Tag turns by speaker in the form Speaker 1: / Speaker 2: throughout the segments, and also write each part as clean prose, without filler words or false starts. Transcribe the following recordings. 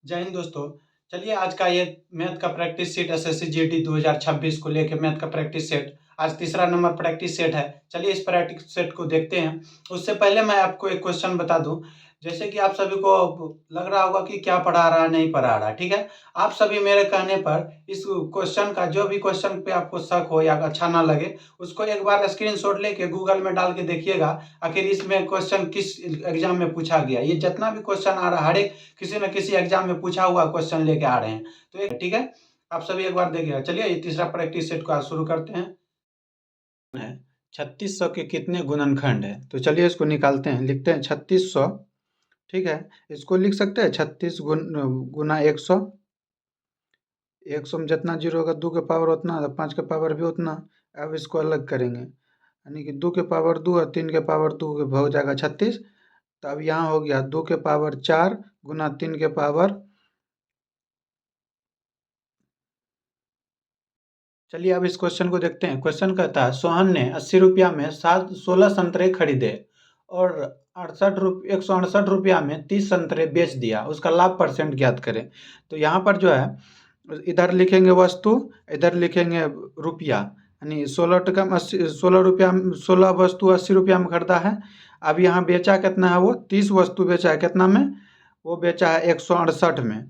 Speaker 1: जय हिंद दोस्तों। चलिए आज का ये मैथ का प्रैक्टिस सेट एसएससी जीडी 2026 को लेके मैथ का प्रैक्टिस सेट आज तीसरा नंबर प्रैक्टिस सेट है। चलिए इस प्रैक्टिस सेट को देखते हैं। उससे पहले मैं आपको एक क्वेश्चन बता दूं। जैसे कि आप सभी को लग रहा होगा कि क्या पढ़ा रहा है नहीं पढ़ा रहा है, ठीक है। आप सभी मेरे कहने पर इस क्वेश्चन का जो भी क्वेश्चन पे आपको शक हो या अच्छा ना लगे उसको एक बार स्क्रीनशॉट लेके गूगल में डाल के देखिएगा आखिर इसमें क्वेश्चन किस एग्जाम में पूछा गया। ये जितना भी क्वेश्चन आ रहा है हर एक किसी न किसी एग्जाम में पूछा हुआ क्वेश्चन लेके आ रहे हैं। तो एक ठीक है, आप सभी एक बार देखिएगा। चलिए ये तीसरा प्रैक्टिस सेट को आज शुरू करते हैं। 3600 के कितने गुणनखंड है? तो चलिए इसको निकालते हैं। लिखते हैं 3600, ठीक है। इसको लिख सकते हैं 36 गुना 100। 100 में जितना जीरो होगा 2 के पावर उतना, 5 के पावर भी उतना। अब इसको अलग करेंगे, यानी कि 2 के पावर 2 और 3 के पावर 2 हो जाएगा 36। तो अब यहाँ हो गया 2 के पावर 4 गुना 3 के पावर। चलिए अब इस क्वेश्चन को देखते हैं। क्वेश्चन कहता है सोहन ने 80 रुपया में 16 संतरे खरीदे और 168 रुपया में 30 संतरे बेच दिया, उसका लाभ परसेंट ज्ञात करें। तो यहाँ पर जो है इधर लिखेंगे वस्तु, इधर लिखेंगे रुपया, यानी 16 टका में 16 रुपया, 16 वस्तु 80 रुपया में खरीदा है। अब यहाँ बेचा कितना है? वो 30 वस्तु बेचा है। कितना में? वो बेचा है 168 में,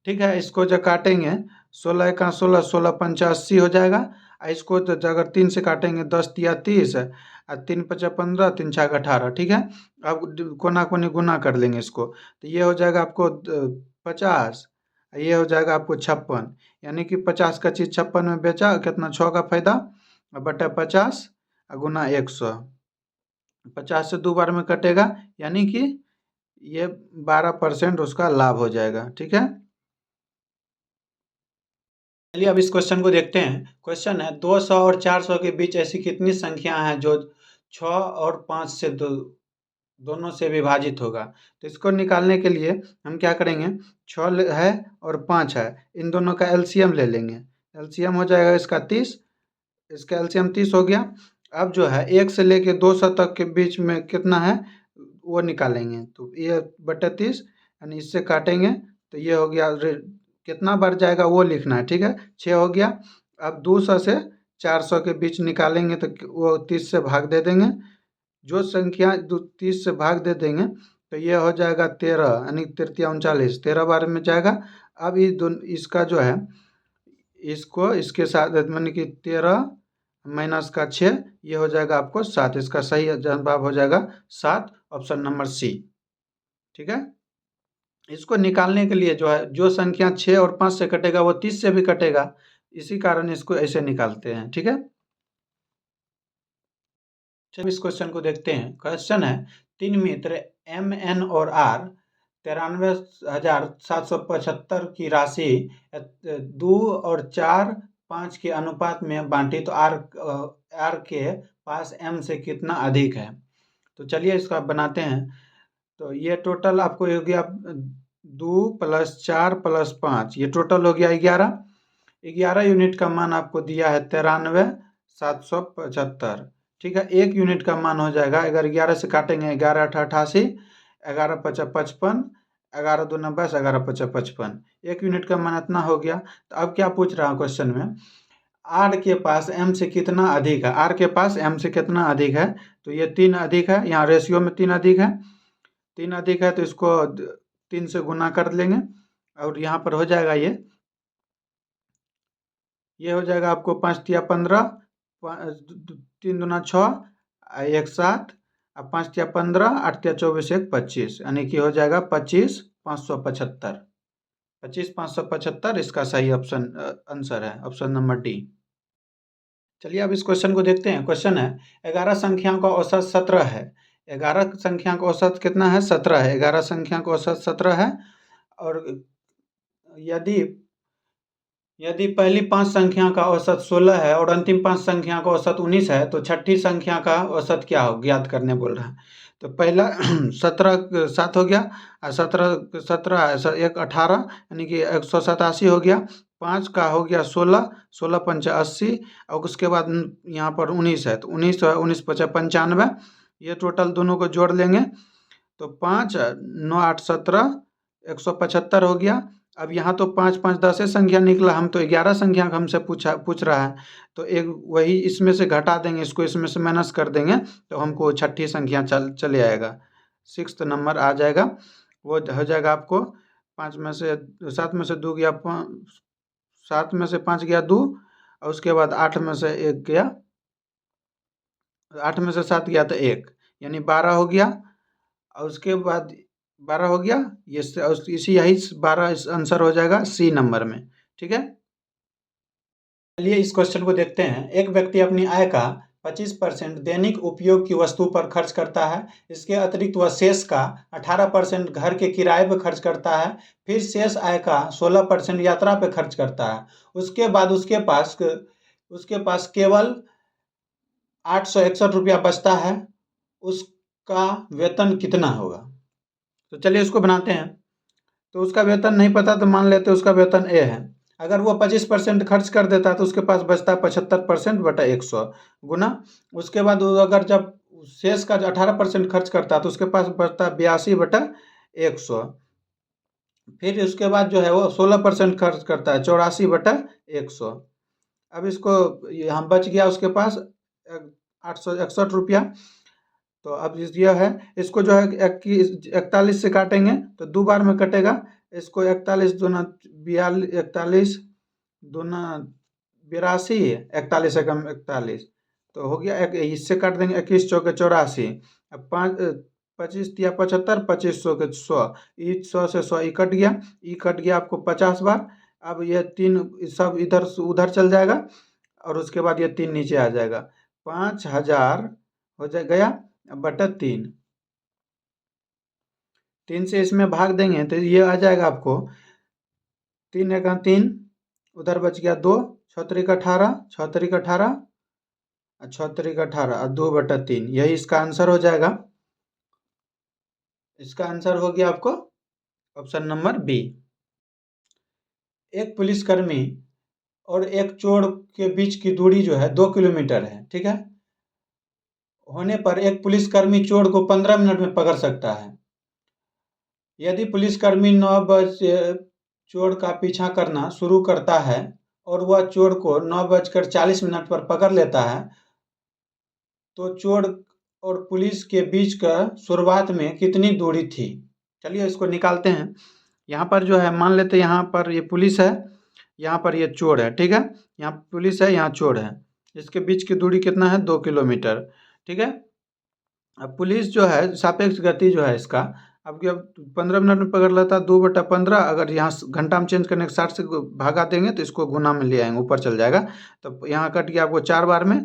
Speaker 1: ठीक है। इसको जो काटेंगे 16 का 16, 16 पंचा 80 हो जाएगा। इसको तो अगर 3 से काटेंगे 10 तिया 30 और 3 पचा 15, 3 छः 18, ठीक है। अब कोना कोनी गुना कर लेंगे इसको, तो ये हो जाएगा आपको 50, ये हो जाएगा आपको 56, यानी कि 50 का चीज़ 56 में बेचा, कितना 6 का फायदा बटा 50 गुना 100। 50 से 2 बार में कटेगा, यानी कि ये 12% उसका लाभ हो जाएगा, ठीक है। चलिए अब इस क्वेश्चन को देखते हैं। क्वेश्चन है 200 और 400 के बीच ऐसी कितनी संख्या है जो 6 और 5 से दोनों से विभाजित होगा। तो इसको निकालने के लिए हम क्या करेंगे, 6 है और 5 है, इन दोनों का एलसीएम ले लेंगे। एलसीएम हो जाएगा इसका 30, इसका एलसीएम 30 हो गया। अब जो है 1 से लेके 200 तक के बीच में कितना है वो निकालेंगे। तो ये बटा 30, यानी इससे काटेंगे तो ये हो गया। कितना बार जाएगा वो लिखना है, ठीक है। 6 हो गया। अब 200 से 400 के बीच निकालेंगे तो वो 30 से भाग दे देंगे। जो संख्या 30 से भाग दे देंगे तो ये हो जाएगा 13, यानी 13 39, 13 बार में जाएगा। अब इसका जो है इसको इसके साथ मानी कि 13 माइनस का 6, ये हो जाएगा आपको 7। इसका सही जवाब हो जाएगा 7, ऑप्शन नंबर सी, ठीक है। इसको निकालने के लिए जो है जो संख्या 6 और 5 से कटेगा वो 30 से भी कटेगा, इसी कारण इसको ऐसे निकालते हैं, ठीक है। चलिए इस क्वेश्चन को देखते हैं। क्वेश्चन है 3 मित्र एम एन और आर 93,775 की राशि 2 और 4 5 के अनुपात में बांटी, तो आर के पास एम से कितना अधिक है। तो चलिए इसका बनाते हैं। तो ये टोटल आपको हो गया 2 + 4 + 5, ये टोटल हो गया 11। 11 यूनिट का मान आपको दिया है 93,775, ठीक है। 1 यूनिट का मान हो जाएगा, अगर 11 से काटेंगे 11 8 88, 11 5 55, 11 2 22, 11 5 55, 1 यूनिट का मान इतना हो गया। तो अब क्या पूछ रहा है क्वेश्चन में, आर के पास एम से कितना अधिक है। आर के पास एम से कितना अधिक है, तो ये 3 अधिक है, यहाँ रेशियो में 3 अधिक है। 3 अधिक है तो इसको 3 से गुना कर लेंगे और यहाँ पर हो जाएगा ये हो जाएगा आपको 5 तिया 15, 3 दूना 6, 1 7, 5 तिया 15, 8 तिया 24, 1 25, यानी कि हो जाएगा 25,575। 25,575 इसका सही ऑप्शन आंसर है, ऑप्शन नंबर डी। चलिए अब इस क्वेश्चन को देखते हैं। क्वेश्चन है 11 संख्याओं का औसत 17 है। 11 संख्या का औसत कितना है? 17 है। 11 संख्या का औसत 17 है और यदि यदि पहली 5 संख्या का औसत 16 है और अंतिम 5 संख्या का औसत 19 है, तो छठी संख्या का औसत क्या हो ज्ञात करने बोल रहा है। तो पहला 17 7 हो गया और 17 17 1 18, यानी कि 187 हो गया। 5 का हो गया 16, 16 पंचा 80 और उसके बाद यहाँ पर 19 है, तो 19 19 पचा 95, ये टोटल दोनों को जोड़ लेंगे तो 5 9 8 17 175 हो गया। अब यहाँ तो 5 5 10 संख्या निकला, हम तो 11 संख्या हमसे पूछ रहा है, तो एक वही इसमें से घटा देंगे, इसको इसमें से माइनस कर देंगे तो हमको छठी संख्या चले आएगा, 6th नंबर आ जाएगा। वो हो जाएगा आपको 5 में से 7 में से 2 गया 7 में से 5 गया 2, और उसके बाद 8 में से 1 गया, 8 में से 7 गया तो 1, यानी 12 हो गया। और उसके बाद 12 हो गया, ये इसी यही 12 आंसर हो जाएगा सी नंबर में। ठीक है, चलिए इस क्वेश्चन को देखते हैं। एक व्यक्ति अपनी आय का 25% दैनिक उपयोग की वस्तु पर खर्च करता है। इसके अतिरिक्त वह शेष का 18% घर के किराए पर खर्च करता है। फिर शेष आय का 16% यात्रा पर खर्च करता है। उसके बाद उसके पास केवल 861 रुपया बचता है। उसका वेतन कितना होगा? तो चलिए इसको बनाते हैं। तो उसका वेतन नहीं पता तो मान लेते उसका वेतन ए है। अगर वो 25% खर्च कर देता है तो उसके पास बचता है 75% बटा 100 गुना। उसके बाद वो अगर जब शेष का 18% खर्च करता है तो उसके पास बचता है 82 बटा 100। फिर उसके बाद जो है वो 16% खर्च करता है 84 बटा 100। अब इसको यहाँ बच गया उसके पास 861 रुपया। तो अब यह है, इसको जो है 41 से काटेंगे तो 2 बार में कटेगा। इसको 41 दूना 41 दूना 82, 41 एकम 41, तो हो गया। इससे काट देंगे 21 चौके 84। अब 25 या 75, 25 के 100, 100 से 100 कट गया, कट गया आपको 50 बार। अब ये 3 सब इधर उधर चल जाएगा और उसके बाद ये 3 नीचे आ जाएगा। 5000 हो जाए गया बटा 3, 3 से इसमें भाग देंगे तो ये आ जाएगा आपको 3 एका 3, उधर बच गया 2, 6 3 18, 6 3 18, 6 3 18 और 2 बटा 3, यही इसका आंसर हो जाएगा। इसका आंसर हो गया आपको ऑप्शन नंबर बी। एक पुलिसकर्मी और एक चोर के बीच की दूरी जो है 2 किलोमीटर है। ठीक है, होने पर एक पुलिसकर्मी चोर को 15 मिनट में पकड़ सकता है। यदि पुलिसकर्मी 9 बजे चोर का पीछा करना शुरू करता है और वह चोर को 9:40 पर पकड़ लेता है, तो चोर और पुलिस के बीच का शुरुआत में कितनी दूरी थी? चलिए इसको निकालते हैं। यहाँ पर जो है मान लेते हैं यहाँ पर ये पुलिस है, यहाँ पर ये चोर है। ठीक है, यहाँ पुलिस है, यहाँ चोर है, इसके बीच की दूरी कितना है? 2 किलोमीटर। ठीक है, अब पुलिस जो है सापेक्ष गति जो है इसका, अब 15 मिनट में पकड़ लेता है 2/15, अगर यहाँ घंटा में चेंज करने के 60 से भागा देंगे तो इसको गुना में ले आएंगे, ऊपर चल जाएगा। तो यहाँ कट गया आपको 4 बार में,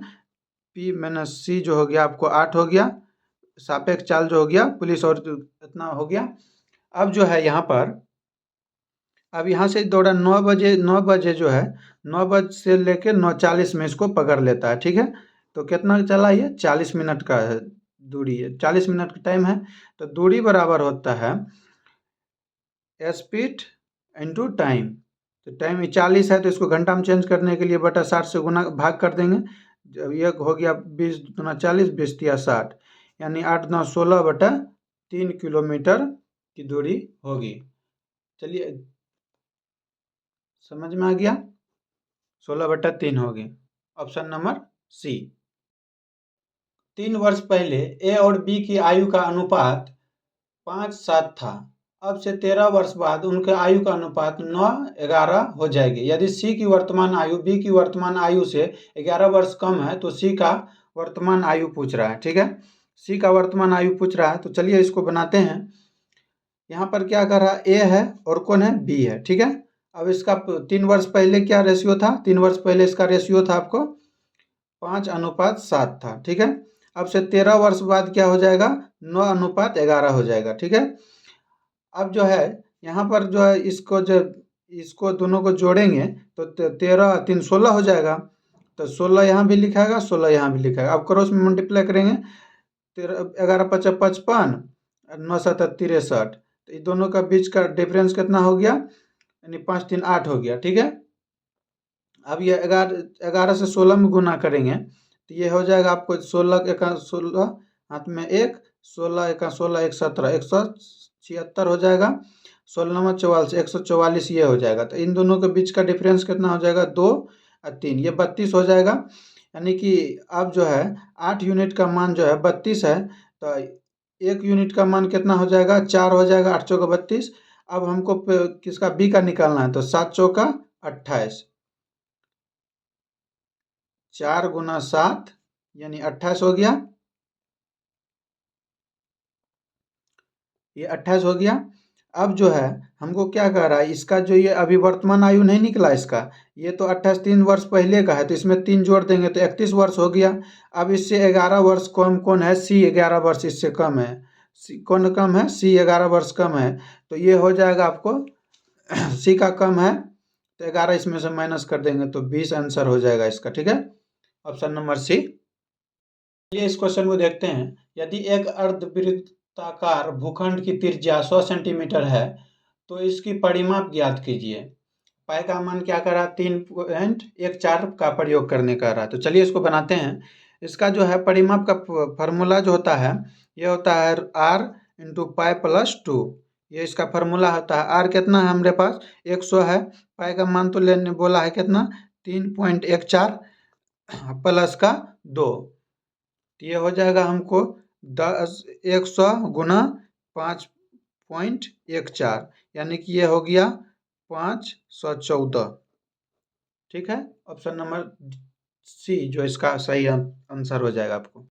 Speaker 1: P माइनस सी जो हो गया आपको 8 हो गया, सापेक्ष चाल जो हो गया पुलिस और इतना हो गया। अब जो है यहाँ पर, अब यहाँ से दौड़ा 9 बजे जो है 9 बजे से लेके 9:40 में इसको पकड़ लेता है। ठीक है, तो कितना चला ये? 40 मिनट का है दूरी है, 40 मिनट का टाइम है। तो दूरी बराबर होता है स्पीड इंटू टाइम। तो टाइम 40 है तो इसको घंटा में चेंज करने के लिए बटा 60 से गुना भाग कर देंगे। जब ये हो गया 20 दूना 40, 20 तिया 60, यानी 8 9 16 बटा 3 किलोमीटर की दूरी होगी। चलिए समझ में आ गया, 16 बटा 3 होगी ऑप्शन नंबर सी। 3 वर्ष पहले ए और बी की आयु का अनुपात 5:7 था। अब से 13 वर्ष बाद उनके आयु का अनुपात 9:11 हो जाएगी। यदि सी की वर्तमान आयु बी की वर्तमान आयु से 11 वर्ष कम है तो सी का वर्तमान आयु पूछ रहा है। ठीक है, सी का वर्तमान आयु पूछ रहा है, तो चलिए इसको बनाते हैं। यहाँ पर क्या कर रहा है? ए है और कौन है? बी है। ठीक है, अब इसका 3 वर्ष पहले क्या रेशियो था? 3 वर्ष पहले इसका रेशियो था आपको 5:7 था। ठीक है, अब से 13 वर्ष बाद क्या हो जाएगा? 9:11 हो जाएगा। ठीक है, अब जो है यहाँ पर जो है इसको दोनों को जोड़ेंगे तो 13 3 16 हो जाएगा। तो 16 यहाँ भी लिखाएगा, 16 यहाँ भी लिखाएगा। अब क्रॉस में मल्टीप्लाई करेंगे, 11 5 55, 9 7 63, तो इन दोनों का बीच का डिफरेंस कितना हो गया? यानी 5 3 8 हो गया। ठीक है, अब ये 11 से 16 में गुना करेंगे तो ये हो जाएगा आपको 16 एका 16 हाथ में 1, 16 एका 16 1 17, 176 हो जाएगा। 16 नंबर 44, 144 ये हो जाएगा। तो इन दोनों के बीच का डिफरेंस कितना हो जाएगा, 2 और 3, ये 32 हो जाएगा। यानी कि अब जो है 8 यूनिट का मान जो है 32 है, तो 1 यूनिट का मान कितना हो जाएगा, 4 हो जाएगा, 8 चौका 32। अब हमको किसका बी का निकालना है, तो 7 चौका 28, 4 गुना 7 यानी 28 हो गया, ये 28 हो गया। अब जो है हमको क्या कह रहा है, इसका जो ये अभी वर्तमान आयु नहीं निकला इसका, ये तो 28 3 वर्ष पहले का है, तो इसमें 3 जोड़ देंगे तो 31 वर्ष हो गया। अब इससे 11 वर्ष कम कौन है, सी 11 वर्ष इससे कम है, सी कौन कम है, सी 11 वर्ष कम है। तो ये हो जाएगा आपको सी का कम है, तो 11 इसमें से माइनस कर देंगे तो 20 आंसर हो जाएगा इसका। ठीक है, ऑप्शन नंबर सी। चलिए इस क्वेश्चन को देखते हैं। यदि एक अर्धवृत्ताकार भूखंड की त्रिज्या 100 सेंटीमीटर है तो इसकी परिमाप ज्ञात कीजिए। पाई का मान क्या कर रहा है, 3.14 का प्रयोग करने का रहा है। तो चलिए इसको बनाते हैं। इसका जो है परिमाप का फॉर्मूला जो होता है, ये होता है r इंटू पाई प्लस 2। ये इसका फॉर्मूला होता है। r कितना है हमारे पास, 100 है। पाई का मान तो लेने बोला है कितना, 3.14 प्लस का 2, तो ये हो जाएगा हमको 100 गुना 5.14, यानी कि ये हो गया 514। ठीक है, ऑप्शन नंबर सी जो इसका सही आंसर हो जाएगा आपको।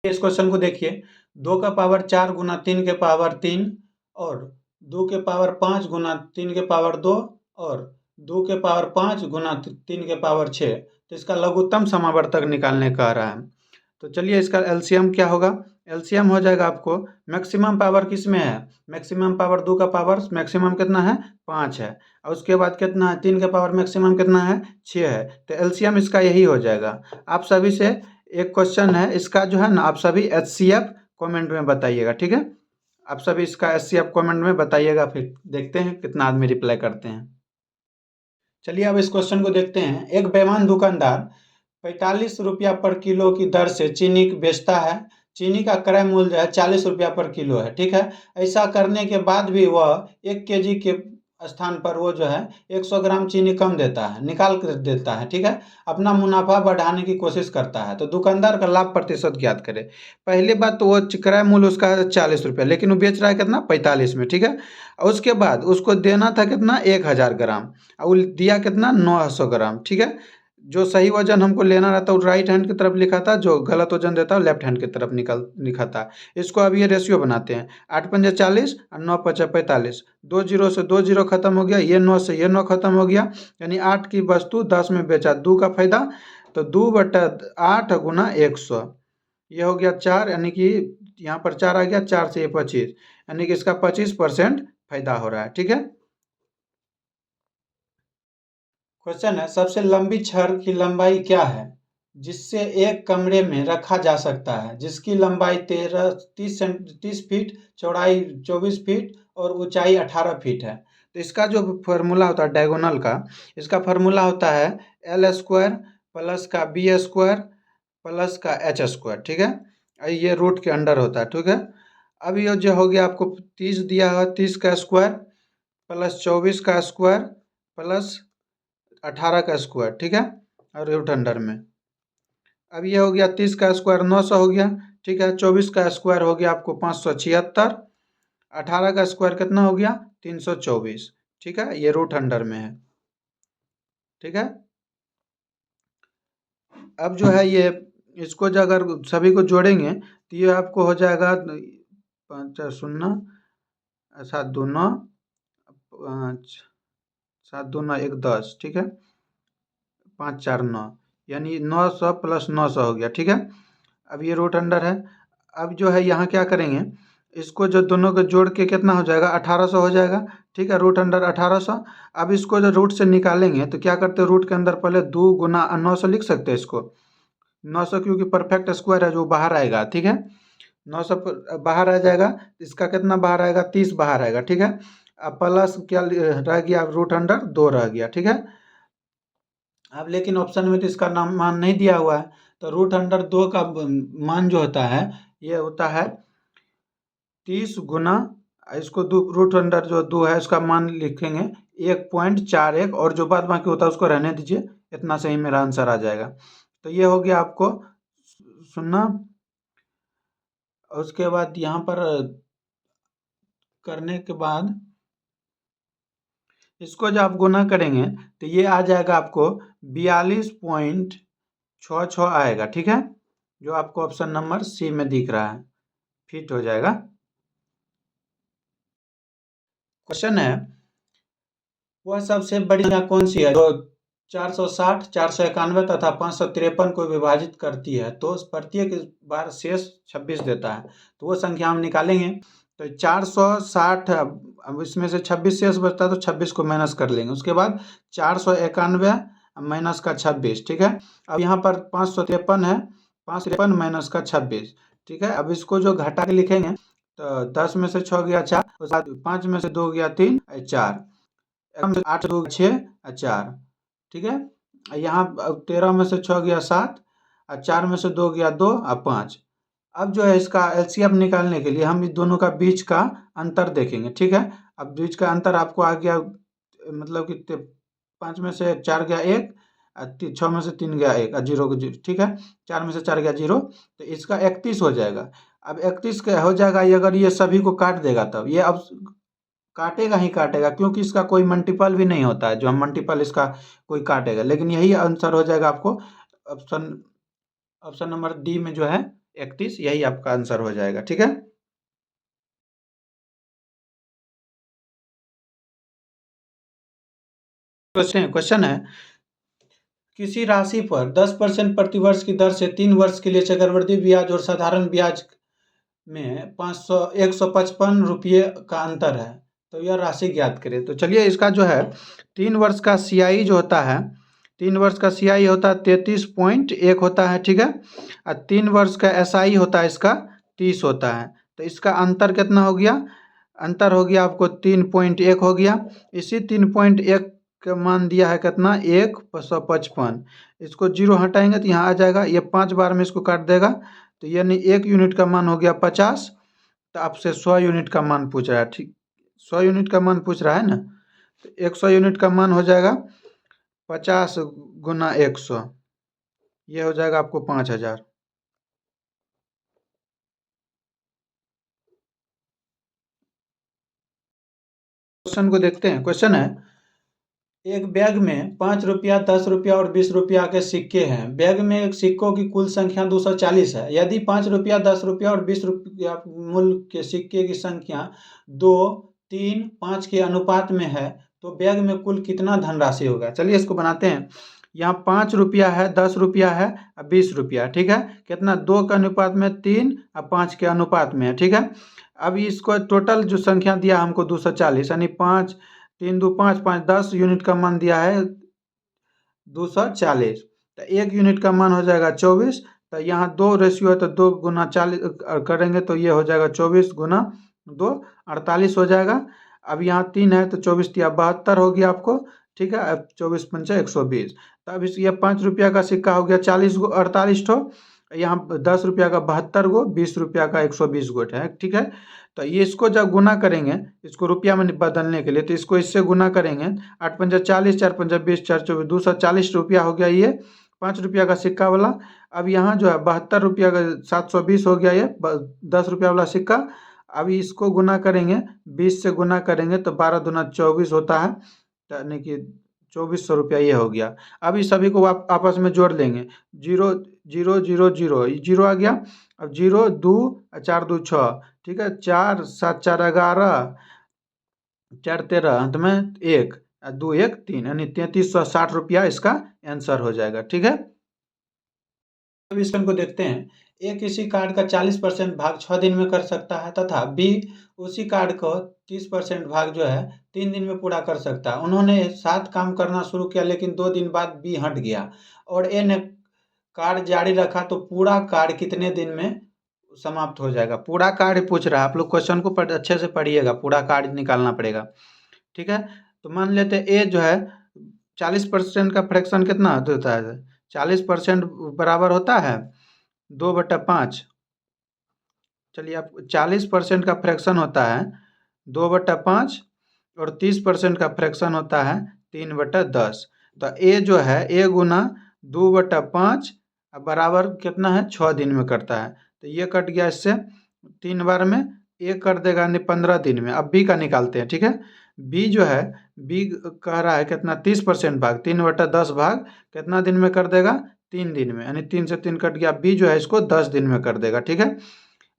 Speaker 1: इस क्वेश्चन को देखिए, 2 का पावर 4 गुना 3 के पावर 3 और 2 के पावर 5 गुना 3 के पावर 2 और 2 के पावर 5 गुना 3 के पावर 6, तो इसका लघुत्तम समावर्तक निकालने का आ रहा है। तो चलिए इसका एलसीएम क्या होगा, एलसीएम हो जाएगा आपको, मैक्सिमम पावर किस में है, मैक्सिमम पावर 2 का पावर मैक्सिमम कितना है, 5 है, और उसके बाद कितना है, 3 का पावर मैक्सिमम कितना है, 6 है। तो एलसीएम इसका यही हो जाएगा। आप सभी से एक क्वेश्चन है इसका जो है ना, आप सभी एचसीएफ कमेंट में बताइएगा। ठीक है, आप सभी इसका एचसीएफ कमेंट में बताइएगा, फिर देखते हैं कितना आदमी रिप्लाई करते हैं। चलिए अब इस क्वेश्चन को देखते हैं। एक बेईमान दुकानदार 45 रुपया पर किलो की दर से चीनी बेचता है। चीनी का क्रय मूल्य जो है 40 रुपया पर किलो है। ठीक है, ऐसा करने के बाद भी वह 1 केजी के स्थान पर वो जो है 100 ग्राम चीनी कम देता है, निकाल कर देता है। ठीक है, अपना मुनाफा बढ़ाने की कोशिश करता है। तो दुकानदार का लाभ प्रतिशत ज्ञात करे। पहली बात तो वो क्रय मूल्य उसका है 40 रुपया, लेकिन वो बेच रहा है कितना, 45 में। ठीक है, और उसके बाद उसको देना था कितना, 1000 ग्राम, और वो दिया कितना, 900 ग्राम। ठीक है, जो सही वजन हमको लेना रहता है वो राइट हैंड की तरफ लिखा था, जो गलत वजन देता है लेफ्ट हैंड की तरफ लिखा था। इसको अब ये रेशियो बनाते हैं, 8 पंजे 40 और 9 पचा 45, 2 जीरो से 2 जीरो खत्म हो गया, ये 9 से ये 9 खत्म हो गया, यानी 8 की वस्तु 10 में बेचा, 2 का फायदा, तो 2/8 गुना 100, ये हो गया 4, यानी कि यहाँ पर 4 आ गया, 4 से ये 25, यानी कि इसका 25% फायदा हो रहा है। ठीक है, क्वेश्चन है, सबसे लंबी छड़ की लंबाई क्या है जिससे एक कमरे में रखा जा सकता है, जिसकी लंबाई 30 फीट, चौड़ाई 24 फीट और ऊंचाई 18 फीट है। तो इसका जो फॉर्मूला होता है डायगोनल का, इसका फॉर्मूला होता है एल स्क्वायर प्लस का बी स्क्वायर प्लस का एच स्क्वायर। ठीक है, ये रूट के अंडर होता है। ठीक है, अब ये जो हो गया आपको 30 दिया है, 30 का स्क्वायर प्लस 24 का स्क्वायर प्लस 18 का स्क्वायर। ठीक है, और रूट अंडर में, अब ये हो गया 30 का स्क्वायर 900 हो गया। ठीक है, 24 का स्क्वायर हो गया आपको 576, 18 का स्क्वायर कितना हो गया, 324। ठीक है, ये रूट अंडर में है। ठीक है, अब जो है ये इसको जो अगर सभी को जोड़ेंगे तो ये आपको हो जाएगा 5 7 2 9 5 7 2 9 1 10। ठीक है, 5 4 9, यानी 900 प्लस 900 हो गया। ठीक है, अब ये रूट अंडर है। अब जो है यहाँ क्या करेंगे, इसको जो दोनों को जोड़ के कितना हो जाएगा, 1800 हो जाएगा। ठीक है, रूट अंडर 1800। अब इसको जो रूट से निकालेंगे तो क्या करते हैं, रूट के अंदर पहले 2 गुना 900 लिख सकते हैं इसको, 900 क्योंकि परफेक्ट स्क्वायर है जो बाहर आएगा। ठीक है, 900 बाहर आ जाएगा, इसका कितना बाहर आएगा, 30 बाहर आएगा। ठीक है, अब प्लस क्या रह गया, रूट अंडर 2 रह गया। ठीक है, अब लेकिन ऑप्शन में तो इसका नाम मान नहीं दिया हुआ है, तो रूट अंडर 2 का मान जो होता है ये होता है 30 गुना इसको रूट अंडर जो 2 है उसका मान लिखेंगे 1.41 और जो बाद बाकी होता है उसको रहने दीजिए, इतना से ही मेरा आंसर आ जाएगा। तो ये हो गया आपको सुनना। उसके बाद यहाँ पर करने के बाद इसको जब आप गुना करेंगे तो ये आ जाएगा आपको 42.66 आएगा, ठीक है, जो आपको ऑप्शन नंबर सी में दिख रहा है, फिट हो जाएगा। क्वेश्चन है वह सबसे बड़ी संख्या कौन सी है जो 460, 491 तथा 553 को विभाजित करती है, तो प्रत्येक बार शेष 26 देता है। तो वो संख्या हम निकालेंगे। तो 460, अब इसमें से 26 शेष बचता है तो 26 को माइनस कर लेंगे। उसके बाद 491 माइनस का 26, ठीक है। अब यहाँ पर 553 है, 553 माइनस का 26, ठीक है। अब इसको जो घटा के लिखेंगे तो 10 में से 6 गया 4, उसके बाद 5 में से 2 गया 3, 4, 8 2 6 4, ठीक है। यहाँ 13 में से 6 गया 7 और 4 में से 2 गया 2 और 5। अब जो है इसका एलसीएम निकालने के लिए हम इस दोनों का बीच का अंतर देखेंगे, ठीक है। अब बीच का अंतर आपको आ गया, मतलब कि 5 में से 4 गया 1, 6 में से 3 गया 1 और 0 को 0, ठीक है। 4 में से 4 गया 0, तो इसका 31 हो जाएगा। अब 31 का हो जाएगा ये, अगर ये सभी को काट देगा तब ये अब काटेगा ही काटेगा, क्योंकि इसका कोई मल्टीपल भी नहीं होता है जो हम मल्टीपल इसका कोई काटेगा, लेकिन यही आंसर हो जाएगा आपको ऑप्शन ऑप्शन नंबर डी में जो है 31, यही आपका आंसर हो जाएगा, ठीक है। क्वेश्चन है किसी राशि पर 10% प्रतिवर्ष की दर से 3 वर्ष के लिए चक्रवृद्धि ब्याज और साधारण ब्याज में 155 रुपये का अंतर है, तो यह राशि ज्ञात करें। तो चलिए इसका जो है 3 वर्ष का सीआई जो होता है, 3 वर्ष का सीआई होता है 33.1 होता है, ठीक है। और 3 वर्ष का एसआई होता है इसका 30 होता है। तो इसका अंतर कितना हो गया? अंतर हो गया आपको 3.1 हो गया। इसी 3.1 का मान दिया है कितना? 155। इसको 0 हटाएंगे तो यहाँ आ जाएगा, ये 5 बार में इसको काट देगा, तो यानी 1 यूनिट का मान हो गया 50। तो आपसे 100 यूनिट का मान पूछ रहा है, ठीक, 100 यूनिट का मान पूछ रहा है ना। तो 100 यूनिट का मान हो जाएगा 50 गुना 100, ये हो जाएगा आपको 5000। क्वेश्चन को देखते हैं। क्वेश्चन है एक बैग में 5 रुपया, 10 रुपया और 20 रुपया के सिक्के हैं। बैग में सिक्कों की कुल संख्या 240 है। यदि 5 रुपया, 10 रुपया और 20 रुपया मूल्य के सिक्के की संख्या 2, 3, 5 के अनुपात में है, तो बैग में कुल कितना धनराशि होगा? चलिए इसको बनाते हैं। यहाँ 5 रुपया है, 10 रुपया है और 20 रुपया, ठीक है। कितना? 2 के अनुपात में 3 और 5 के अनुपात में है, ठीक है। अब इसको टोटल जो संख्या दिया हमको 240, यानी 5, 3 2 5, 5 10 यूनिट का मान दिया है 240। तो 1 यूनिट का मान हो जाएगा 24। तो यहाँ 2 रेशियो है तो 2 गुना 40 करेंगे तो ये हो जाएगा 24 गुना 2, 48 हो जाएगा। अब यहाँ 3 है तो 24 तिया 72 हो गया आपको, ठीक है। अब 24 पंचा 120। तो अब इस ये 5 रुपया का सिक्का हो गया 40 गो 48 ठो, यहाँ 10 रुपया का 72 गो, 20 रुपया का 120 गोट है, ठीक है। तो ये इसको जब गुना करेंगे, इसको रुपया में बदलने के लिए, तो इसको इससे गुना करेंगे। 8 पंजा 40, 4 पंजा 20, 4 24, 240 रुपया हो गया ये 5 रुपया का सिक्का वाला। अब यहाँ जो है 72 रुपया का 720 हो गया ये 10 रुपया वाला सिक्का। अभी इसको गुना करेंगे, 20 से गुना करेंगे तो 12 दूना 24 होता है, यानी कि 2400 रुपया ये हो गया। अब इस सभी को आप आपस में जोड़ लेंगे, 0 0 0 0, ये 0 आ गया। अब 0 2 4 2 6, ठीक है। 4 7 4 11, 4 13, अंत में 1 2 1 3, यानी 3360 रुपया इसका आंसर हो जाएगा, ठीक है। अब इस को देखते हैं। ए किसी कार्ड का 40% भाग 6 दिन में कर सकता है तथा बी उसी कार्ड को 30% भाग जो है 3 दिन में पूरा कर सकता है। उन्होंने साथ काम करना शुरू किया, लेकिन 2 दिन बाद बी हट गया और ए ने कार्ड जारी रखा, तो पूरा कार्ड कितने दिन में समाप्त हो जाएगा? पूरा कार्ड पूछ रहा है, आप लोग क्वेश्चन को अच्छे से पढ़िएगा, पूरा कार्ड निकालना पड़ेगा, ठीक है। तो मान लेते हैं ए जो है 40% का फ्रैक्शन कितना होता है? 40% बराबर होता है 2/5। चलिए, आप 40% का फ्रैक्शन होता है 2/5 और 30% का फ्रैक्शन होता है 3/10। तो ए जो है ए गुना 2/5 बराबर कितना है 6 दिन में करता है। तो ये कट गया इससे 3 बार में, ए कर देगा 15 दिन में। अब बी का निकालते हैं, ठीक है। बी जो है बी कह रहा है कितना 30% भाग 3/10 भाग कितना दिन में कर देगा 3 दिन में, यानी 3 से 3 कट गया। बी जो है इसको 10 दिन में कर देगा, ठीक है।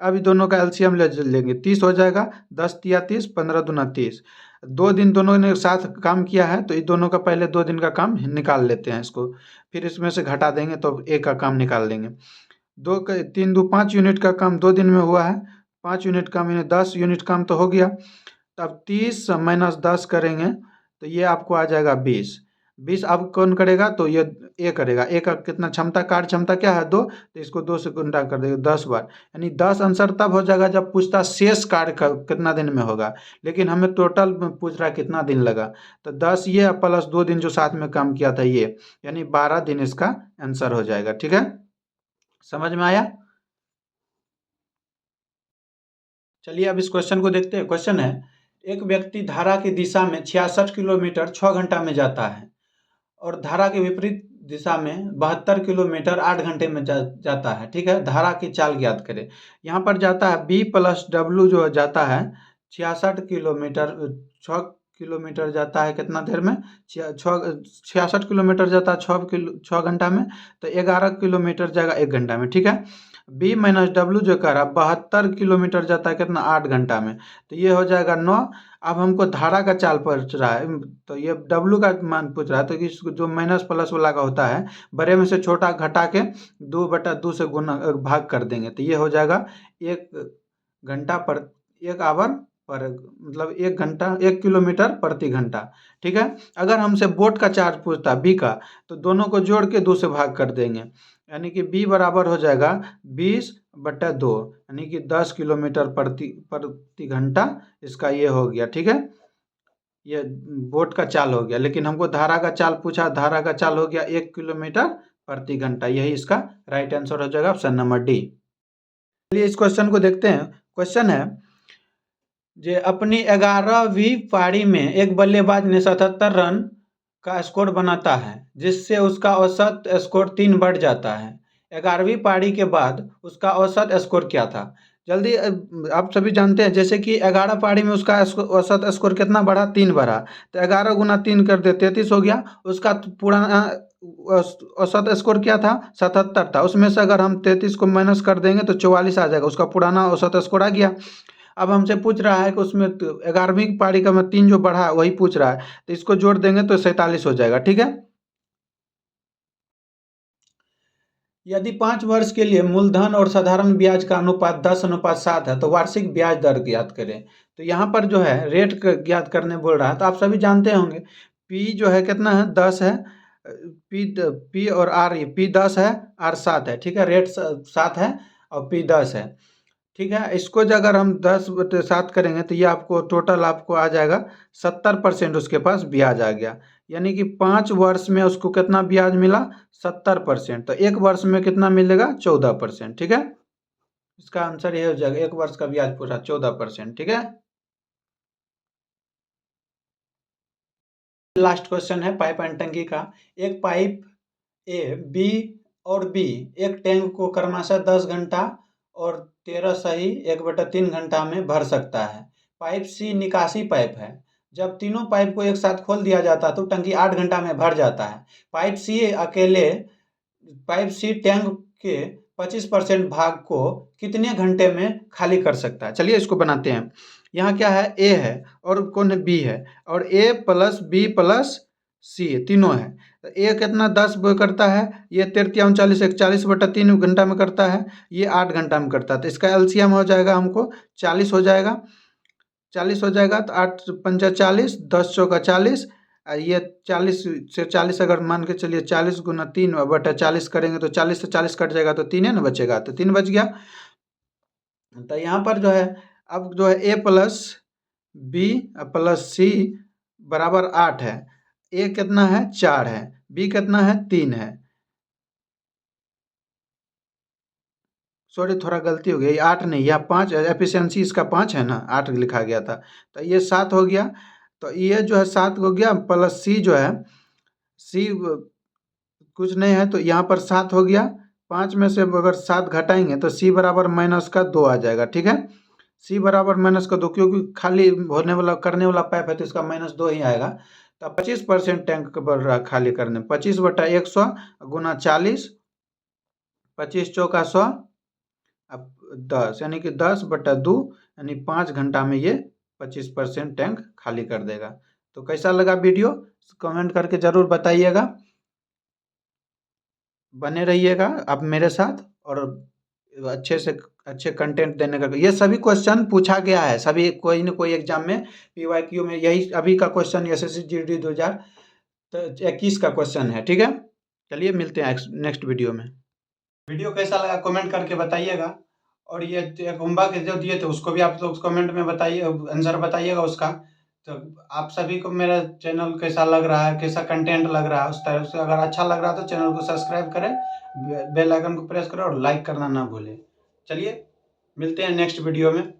Speaker 1: अब इन दोनों का एलसीएम लेंगे, 30 हो जाएगा, 10 तिया 30, 15 दूना 30। 2 दिन दोनों ने साथ काम किया है तो इन दोनों का पहले 2 दिन का काम निकाल लेते हैं इसको, फिर इसमें से घटा देंगे तो एक का काम निकाल लेंगे। 3 दो 5 यूनिट का काम 2 दिन में हुआ है, 5 यूनिट काम यानी 10 यूनिट काम तो हो गया। तब 30 माइनस 10 करेंगे तो ये आपको आ जाएगा 20। 20 अब कौन करेगा तो ये ए करेगा। ए का कितना क्षमता, कार्य क्षमता क्या है 2, तो इसको 2 से गुणा कर देगा 10 बार, यानी 10 आंसर तब हो जाएगा जब पूछता शेष कार्य कितना दिन में होगा, लेकिन हमें टोटल पूछ रहा है कितना दिन लगा। तो 10 ये प्लस 2 दिन जो साथ में काम किया था ये, यानी 12 दिन इसका आंसर हो जाएगा, ठीक है। समझ में आया? चलिए अब इस क्वेश्चन को देखते हैं। क्वेश्चन है, एक व्यक्ति धारा की दिशा में 66 किलोमीटर 6 घंटा में जाता है और धारा के विपरीत दिशा में 72 किलोमीटर 8 घंटे में जाता है, ठीक है। धारा की चाल ज्ञात करें। यहाँ पर जाता है बी प्लस डब्ल्यू जो जाता है 66 किलोमीटर 6 किलोमीटर जाता है कितना देर में 66 किलोमीटर जाता है 6 घंटा में, तो 11 किलोमीटर जाएगा 1 घंटा में, ठीक है। बी माइनस डब्ल्यू जो कह रहा है 72 किलोमीटर जाता है कितना 8 घंटा में, तो ये हो जाएगा 9। अब हमको धारा का चाल पूछ रहा है तो ये डब्ल्यू का मान पूछ रहा है, तो इसको जो माइनस प्लस वाला का होता है बड़े में से छोटा घटा के 2/2 से गुना भाग कर देंगे, तो ये हो जाएगा 1 घंटा पर 1 आवर पर, मतलब 1 घंटा 1 किलोमीटर प्रति घंटा, ठीक है। अगर हमसे बोट का चार्ज पूछता बी का तो दोनों को जोड़ के 2 से भाग कर देंगे, यानी कि बी बराबर हो जाएगा 20/2, यानी कि 10 किलोमीटर प्रति घंटा इसका ये हो गया, ठीक है। ये बोट का चाल हो गया, लेकिन हमको धारा का चाल पूछा, धारा का चाल हो गया 1 किलोमीटर प्रति घंटा, यही इसका राइट आंसर हो जाएगा ऑप्शन नंबर डी। चलिए इस क्वेश्चन को देखते हैं। क्वेश्चन है जे अपनी 11वीं पारी में एक बल्लेबाज ने 77 रन का स्कोर बनाता है जिससे उसका औसत स्कोर 3 बढ़ जाता है। 11वीं पारी के बाद उसका औसत स्कोर क्या था? जल्दी आप सभी जानते हैं जैसे कि 11 पारी में उसका औसत स्कोर कितना बढ़ा 3 बढ़ा, तो 11 गुना 3 कर दे 33 हो गया। उसका पुराना औसत स्कोर क्या था 77 था, उसमें से अगर हम 33 को माइनस कर देंगे तो 44 आ जाएगा, उसका पुराना औसत स्कोर आ गया। अब हमसे पूछ रहा है कि उसमें 11वीं पारी का में 3 जो बढ़ा है वही पूछ रहा है, तो इसको जोड़ देंगे तो 47 हो जाएगा, ठीक है। यदि 5 वर्ष के लिए मूलधन और साधारण ब्याज का अनुपात 10:7 है तो वार्षिक ब्याज दर ज्ञात करें। तो यहाँ पर जो है रेट ज्ञात करने बोल रहा है, तो आप सभी जानते होंगे पी जो है कितना है 10 है, पी और आर, पी 10 है आर 7 है, ठीक है। रेट 7 है और पी 10 है, ठीक है। इसको जो अगर हम 10/7 करेंगे तो ये आपको टोटल आपको आ जाएगा 70% उसके पास ब्याज आ गया, यानी कि 5 वर्ष में उसको कितना ब्याज मिला 70%, तो 1 वर्ष में कितना मिलेगा 14%, ठीक है। इसका आंसर ये हो जाएगा 1 वर्ष का ब्याज पूरा 14%, ठीक है। लास्ट क्वेश्चन है पाइप एंड टंकी का। एक पाइप ए बी और बी एक टैंक को क्रमशः 10 घंटा और 13 सही 1/3 घंटा में भर सकता है। पाइप सी निकासी पाइप है, जब तीनों पाइप को एक साथ खोल दिया जाता तो टंकी 8 घंटा में भर जाता है। पाइप सी टैंक के 25% भाग को कितने घंटे में खाली कर सकता है? चलिए इसको बनाते हैं। यहाँ क्या है ए है और कौन है बी है, और ए प्लस बी प्लस सी तीनों है। तो ए कितना 10 करता है, ये 33 39 41/3 घंटा में करता है, ये 8 घंटा में करता है, तो इसका एलसीएम हो जाएगा हमको 40 हो जाएगा। 40 हो जाएगा तो 8 पंजा 40, 10 चौका 40, ये 40 से 40 अगर मान के चलिए 40 गुना 3/40 करेंगे तो 40 से 40 कट जाएगा तो 3 है ना बचेगा, तो 3 बच गया। तो यहाँ पर जो है अब जो है ए प्लस बी प्लस सी बराबर 8 है, ए कितना है 4 है, बी कितना है 3 है, सॉरी थोड़ा गलती हो गई, 8 नहीं, यह 5 एफिशिएंसी इसका 5 है ना, 8 लिखा गया था, तो ये 7 हो गया। तो ये जो है 7 हो गया, प्लस सी जो है, सी कुछ नहीं है, तो यहाँ पर 7 हो गया। 5 में से अगर 7 घटाएंगे तो सी बराबर माइनस का 2 आ जाएगा, ठीक है। सी बराबर माइनस का 2, क्योंकि खाली होने वाला करने वाला पाइप है तो इसका -2 ही आएगा। तो 25% टैंक बढ़ रहा खाली करने, 25/100 गुना 40, 25 चौका 100, अब 10, यानी कि 10/2, यानी 5 घंटा में ये 25% टैंक खाली कर देगा। तो कैसा लगा वीडियो, कमेंट करके ज़रूर बताइएगा। बने रहिएगा आप मेरे साथ, और अच्छे से अच्छे कंटेंट देने का, ये सभी क्वेश्चन पूछा गया है, सभी कोई न कोई एग्जाम में पीवाईक्यू में, यही अभी का क्वेश्चन एसएससी जीडी 2021 का क्वेश्चन है, ठीक है। चलिए मिलते हैं नेक्स्ट वीडियो में। वीडियो कैसा लगा कमेंट करके बताइएगा, और ये होमवर्क जो दिए थे उसको भी आप लोग कमेंट में बताइए, आंसर बताइएगा उसका। तो आप सभी को मेरा चैनल कैसा लग रहा है, कैसा कंटेंट लग रहा है, उस तरह से अगर अच्छा लग रहा है तो चैनल को सब्सक्राइब करें, बेल आइकन को प्रेस करें और लाइक करना ना भूलें। चलिए मिलते हैं नेक्स्ट वीडियो में।